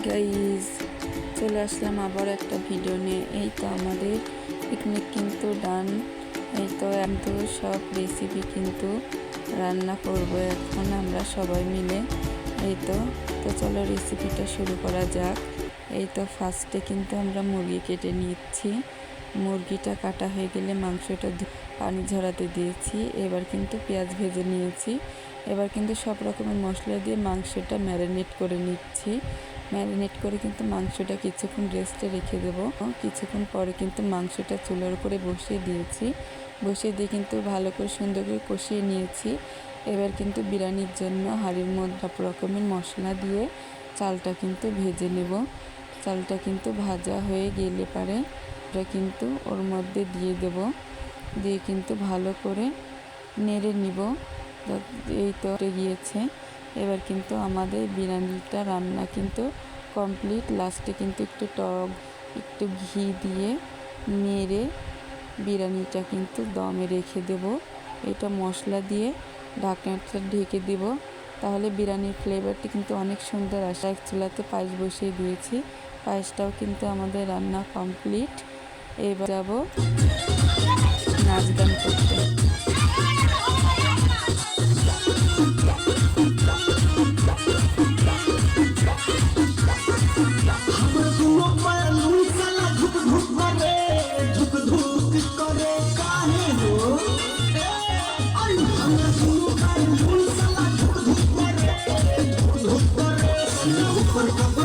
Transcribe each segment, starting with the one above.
Guys, চলে আসলাম আবার একটা ভিডিও নিয়ে। এই তো আমাদের পিকনিক কিন্তু ডান। এই তো সব রেসিপি কিন্তু রান্না করব এখন আমরা সবাই মিলে। এই তো চলো রেসিপিটা শুরু করা যাক। এই তো ফার্স্টে কিন্তু আমরা মুরগি কেটে নিচ্ছি। মুরগিটা কাটা হয়ে গেলে মাংসটা পানি ঝরাতে দিয়েছি। এবার কিন্তু পেঁয়াজ ভেজে নিয়েছি। এবার কিন্তু সব রকমের মশলা দিয়ে মাংসটা ম্যারিনেট করে নিচ্ছি। ম্যারিনেট করে কিন্তু মাংসটা কিছুক্ষণ রেস্টে রেখে দেবো। কিছুক্ষণ পরে কিন্তু মাংসটা চুলার উপরে বসিয়ে দিয়েছি। বসিয়ে দিয়ে কিন্তু ভালো করে সুন্দর করে কষিয়ে নিয়েছি। এবার কিন্তু বিরিয়ানির জন্য হাঁড়ির মধ্যে সব রকমের মশলা দিয়ে চালটা কিন্তু ভেজে নেব। চালটা কিন্তু ভাজা হয়ে গেলে পারে ওটা কিন্তু ওর মধ্যে দিয়ে দেব। দিয়ে কিন্তু ভালো করে নেড়ে নিব। এই তো গিয়েছে। এবার কিন্তু আমাদের বিরিয়ানিটা রান্না কিন্তু কমপ্লিট। লাস্টে কিন্তু একটু ঘি দিয়ে নেড়ে বিরিয়ানিটা কিন্তু দমে রেখে দেব। এটা মশলা দিয়ে ঢাকনাটা ঢেকে দিব, তাহলে বিরিয়ানির ফ্লেভারটি কিন্তু অনেক সুন্দর আসে। এক চুলাতে পায়েস বসিয়ে দিয়েছি। পায়েসটাও কিন্তু আমাদের রান্না কমপ্লিট। এবার যাব নাচ গান করতে।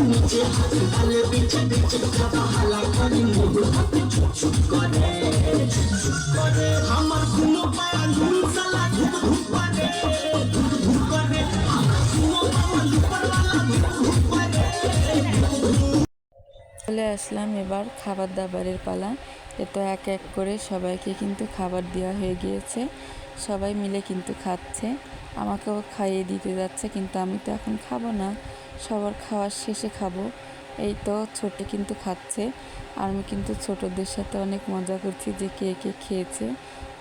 नीचे हाले पीछे पीछे खावा हाला करी मुंह हाथ छुप छुप करे हमर गुनो पाया धूम साला धूप धूप करे धूप धूप करे हमर गुनो पाया ऊपर वाला धूप धूप करे। চলে আসলাম এবার খাবার দাবারের পালা। এতো এক এক করে সবাইকে কিন্তু খাবার দেওয়া হয়ে গিয়েছে। সবাই মিলে কিন্তু খাচ্ছে। আমাকেও খাইয়ে দিতে যাচ্ছে, কিন্তু আমি তো এখন খাবো না, সবার খাওয়ার শেষে খাবো। এই তো ছোট কিন্তু খাচ্ছে, আর আমি কিন্তু ছোটদের সাথে অনেক মজা করছি যে কে কে খেয়েছে।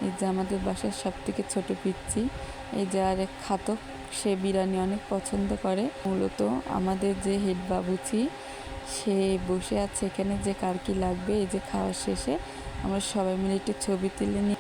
এই যে আমাদের বাসার সব থেকে ছোট পিচ্ছি, এই যে আরেক খাতক, সে বিরিয়ানি অনেক পছন্দ করে। মূলত আমাদের যে হেড বাবুচি, সে বসে আছে এখানে যে কার কি লাগবে। এই যে খাওয়ার শেষে আমরা সবাই মিলে একটু ছবি তুলে নিই।